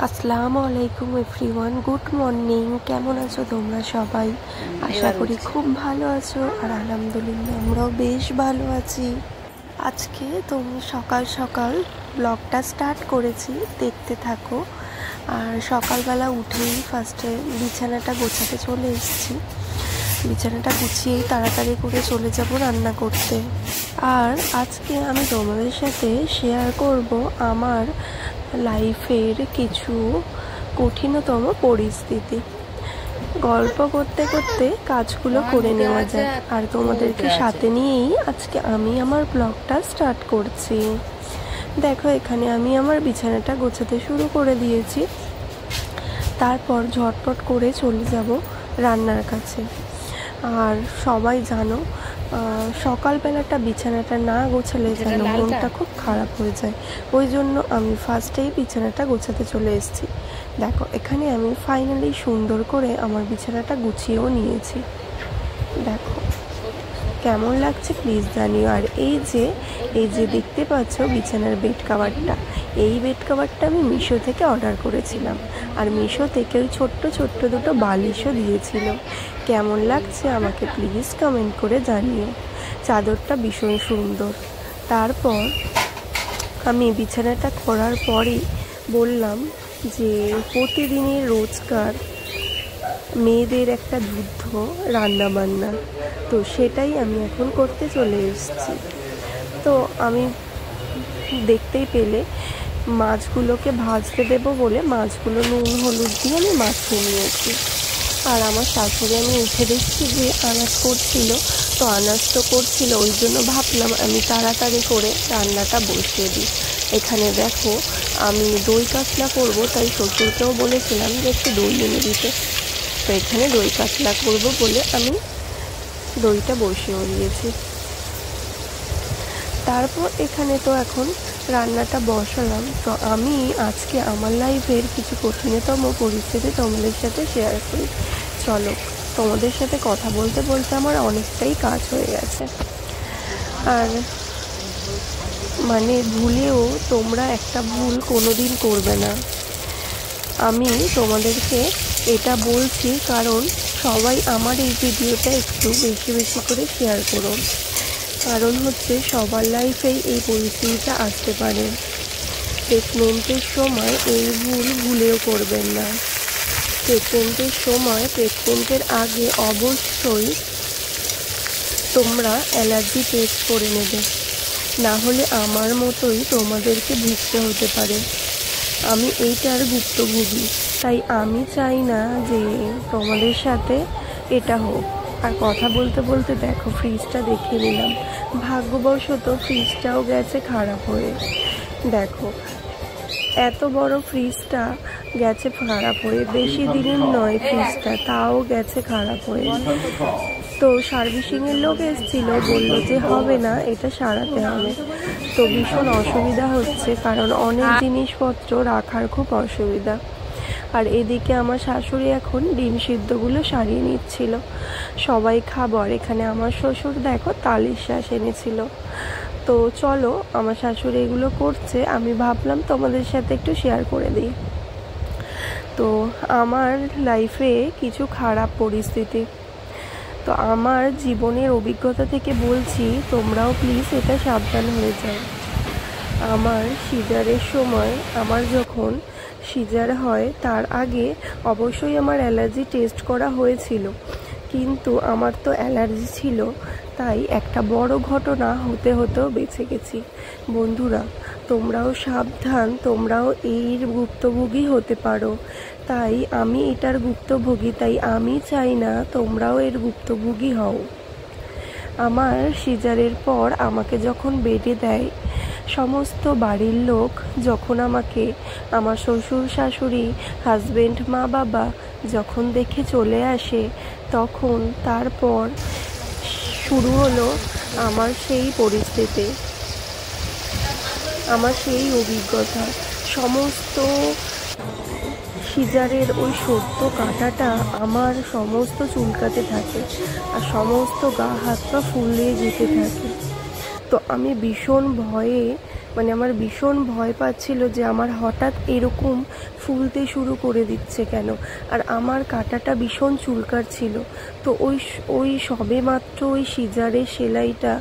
আসসালামু আলাইকুম everyone, good morning. কেমন আছো তোমরা সবাই? আশা করি খুব ভালো আছো। আর আলহামদুলিল্লাহ আমরাও বেশ ভালো আছি। আজকে তুমি সকাল সকাল ব্লগটা স্টার্ট করেছি, দেখতে থাকো। আর সকালবেলা উঠেই ফার্স্টে বিছানাটা গোছাতে চলে এসেছি। বিছানাটা গুছিয়েই তাড়াতাড়ি করে চলে যাব রান্না করতে। আর আজকে আমি তোমাদের সাথে শেয়ার করব আমার লাইফের কিছু কঠিনতম পরিস্থিতি। গল্প করতে করতে কাজগুলো করে নেওয়া যায়। আর তোমাদেরকে সাথে নিয়েই আজকে আমি আমার ব্লগটা স্টার্ট করছি। দেখো, এখানে আমি আমার বিছানাটা গোছাতে শুরু করে দিয়েছি। তারপর ঝটপট করে চলে যাব রান্নার কাছে। আর সবাই জানো, সকালবেলাটা বিছানাটা না গোছালে যেন মনটা খুব খারাপ হয়ে যায়। ওই জন্য আমি ফার্স্টেই বিছানাটা গোছাতে চলে এসেছি। দেখো, এখানে আমি ফাইনালি সুন্দর করে আমার বিছানাটা গুছিয়েও নিয়েছি। দেখো কেমন লাগছে প্লিজ জানিও। আর এই যে দেখতে পাচ্ছ বিছানার বেড কাভারটা, এই বেড কাভারটা আমি মিশো থেকে অর্ডার করেছিলাম। আর মিশো থেকে ওই ছোট্ট ছোট্ট দুটো বালিশও দিয়েছিল। কেমন লাগছে আমাকে প্লিজ কমেন্ট করে জানিও। চাদরটা ভীষণ সুন্দর। তারপর আমি বিছানাটা করার পরেই বললাম যে প্রতিদিনের রোজকার মেয়েদের একটা যুদ্ধ রান্না বান্না, তো সেটাই আমি এখন করতে চলে এসেছি। তো আমি দেখতেই পেলে মাছগুলোকে ভাজতে দেবো বলে মাছগুলো নুন হলুদ দিয়ে আমি মাখিয়ে নিয়েছি। আর আমার শাশুড়ি আমি উঠে দেখছি যে আনাজ করছিল, তো আনাজ তো করছিল, ওই জন্য ভাবলাম আমি তাড়াতাড়ি করে রান্নাটা বসিয়ে দিই। এখানে দেখো, আমি দই কাতলা করবো, তাই শ্বশুরকেও বলেছিলাম যে একটু দই এনে দিতে। তো এখানে দই কাতলা করবো বলে আমি দইটা বসিয়েও দিয়েছি। তারপর এখানে তো এখন রান্নাটা বসালাম। তো আমি আজকে আমার লাইফের কিছু কঠিনতম পরিস্থিতি তোমাদের সাথে শেয়ার করি। চলো, তোমাদের সাথে কথা বলতে বলতে আমার অনেকটাই কাজ হয়ে গেছে। আর ভুলেও তোমরা একটা ভুল কোনোদিন করবে না। আমি তোমাদেরকে এটা বলছি কারণ সবাই আমার এই ভিডিওটা একটু বেশি বেশি করে শেয়ার করো। কারণ হচ্ছে সবার লাইফেই এই পরিস্থিতিটা আসতে পারে। প্রেগনেন্টের সময় এই ভুল ভুলেও করবেন না। প্রেগনেন্টের আগে অবশ্যই তোমরা অ্যালার্জি টেস্ট করে নেবে, না হলে আমার মতোই তোমাদেরকে ভুগতে হতে পারে। আমি এইটার ভুক্তভোগী, তাই আমি চাই না যে তোমাদের সাথে এটা হোক। আর কথা বলতে বলতে দেখো ফ্রিজটা দেখে নিলাম। ভাগ্যবশত ফ্রিজটাও গেছে খারাপ হয়ে। দেখো, এত বড় ফ্রিজটা গেছে খারাপ হয়ে, বেশি দিনের নয় ফ্রিজটা, তাও গেছে খারাপ হয়ে। তো সার্ভিসিংয়ের লোক এসেছিল, বললো যে হবে না, এটা সারাতে হবে। তো ভীষণ অসুবিধা হচ্ছে, কারণ অনেক জিনিসপত্র রাখার খুব অসুবিধা। আর এদিকে আমার শাশুড়ি এখন ডিম সিদ্ধগুলো সারিয়ে নিচ্ছিল, সবাই খাবো। আর এখানে আমার শ্বশুর দেখো তালের শাঁস এনেছিল। তো চলো, আমার শাশুড়ি এগুলো করছে, আমি ভাবলাম তোমাদের সাথে একটু শেয়ার করে দিই। তো আমার লাইফে কিছু খারাপ পরিস্থিতি, তো আমার জীবনের অভিজ্ঞতা থেকে বলছি, তোমরাও প্লিজ এটা সাবধান হয়ে যাও। আমার সিজারের সময়, আমার যখন সিজার হয় তার আগে অবশ্যই আমার অ্যালার্জি টেস্ট করা হয়েছিল, কিন্তু আমার তো অ্যালার্জি ছিল, তাই একটা বড় ঘটনা হতেও বেঁচে গেছি। বন্ধুরা, তোমরাও সাবধান, তোমরাও এর ভুক্তভোগী হতে পারো। তাই আমি এটার ভুক্তভোগী, তাই আমি চাই না তোমরাও এর ভুক্তভোগী হও। আমার সিজারের পর আমাকে যখন বেডে দেয়, সমস্ত বাড়ির লোক যখন আমাকে, আমার শ্বশুর শাশুড়ি, হাজবেন্ড, মা বাবা যখন দেখে চলে আসে, তখন তারপর শুরু হলো আমার সেই পরিস্থিতি, আমার সেই অভিজ্ঞতা। সমস্ত সিজারের ওই সদ্য কাঁটাটা আমার সমস্ত চুলকাতে থাকে, আর সমস্ত গা হাত পা ফুলিয়ে যেতে থাকে। তো আমি ভীষণ ভয়ে মানে আমার ভীষণ ভয় পাচ্ছিল যে আমার হঠাৎ এরকম ফুলতে শুরু করে দিচ্ছে কেন। আর আমার কাঁটাটা ভীষণ চুলকার ছিল। তো ওই সবে মাত্র ওই সিজারের সেলাইটা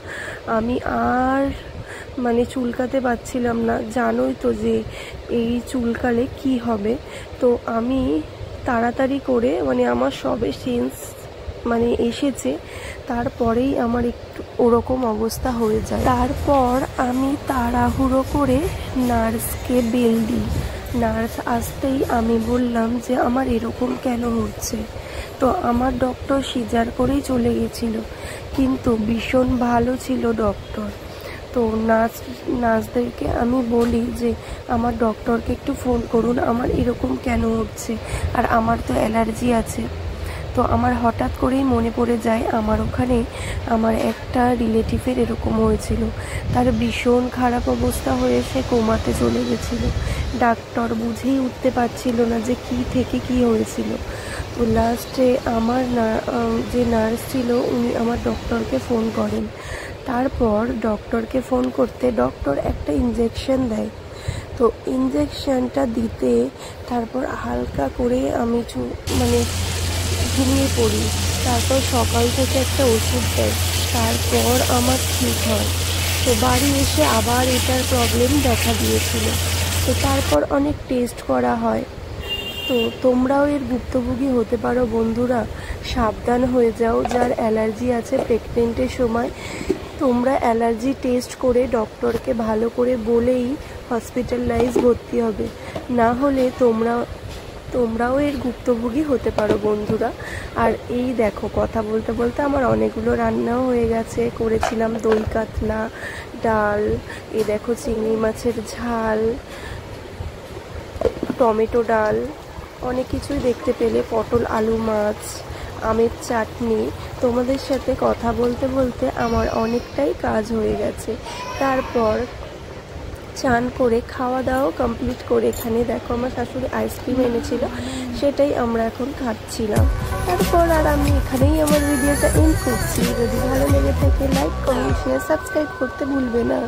আমি আর মানে চুলকাতে পারছিলাম না। জানোই তো যে এই চুলকালে কি হবে। তো আমি তাড়াতাড়ি করে মানে আমার সবে সেন্স মানে এসেছে, তারপরেই আমার একটু ওরকম অবস্থা হয়ে যায়। তারপর আমি তাড়াহুড়ো করে নার্সকে বেল দিই। নার্স আসতেই আমি বললাম যে আমার এরকম কেন হচ্ছে। তো আমার ডক্টর সিজার করেই চলে গেছিলো, কিন্তু ভীষণ ভালো ছিল ডক্টর। তো নার্সদেরকে আমি বলি যে আমার ডক্টরকে একটু ফোন করুন, আমার এরকম কেন হচ্ছে, আর আমার তো অ্যালার্জি আছে। তো আমার হঠাৎ করেই মনে পড়ে যায় আমার ওখানে আমার একটা রিলেটিভের এরকম হয়েছিল। তার ভীষণ খারাপ অবস্থা হয়ে সে কোমাতে চলে গেছিলো। ডাক্তার বুঝেই উঠতে পারছিল না যে কি থেকে কি হয়েছিল। তো লাস্টে আমার যে নার্স ছিল উনি আমার ডক্টরকে ফোন করেন। তারপর ডক্টরকে ফোন করতে ডক্টর একটা ইঞ্জেকশন দেয়। তো ইঞ্জেকশনটা দিতে তারপর হালকা করে আমি মানে ঘুমিয়ে পড়ি। তারপর সকাল থেকে একটা ওষুধ দেয়, তারপর আমার ঠিক হয়। তো বাড়ি এসে আবার এটার প্রবলেম দেখা দিয়েছিল। তো তারপর অনেক টেস্ট করা হয়। তো তোমরাও এর ভুক্তভোগী হতে পারো বন্ধুরা, সাবধান হয়ে যাও। যার অ্যালার্জি আছে প্রেগনেন্টের সময় তোমরা অ্যালার্জি টেস্ট করে ডক্টরকে ভালো করে বলেই হসপিটালাইজ ভর্তি হবে, না হলে তোমরাও এর ভুক্তভোগী হতে পারো বন্ধুরা। আর এই দেখো কথা বলতে বলতে আমার অনেকগুলো রান্নাও হয়ে গেছে। করেছিলাম দই কাতলা, ডাল, এই দেখো চিংড়ি মাছের ঝাল, টমেটো ডাল, অনেক কিছুই দেখতে পেলে, পটল আলু মাছ, আমের চাটনি। তোমাদের সাথে কথা বলতে বলতে আমার অনেকটাই কাজ হয়ে গেছে। তারপর চান করে খাওয়া দাওয়া কমপ্লিট করে এখানে দেখো আমার শাশুড়ি আইসক্রিম এনেছিল, সেটাই আমরা এখন খাচ্ছিলাম। তারপর আর আমি এখানেই আমার ভিডিওটা এন্ড করছি। যদি ভালো লেগে থাকে লাইক কমেন্ট শেয়ার সাবস্ক্রাইব করতে ভুলবে না।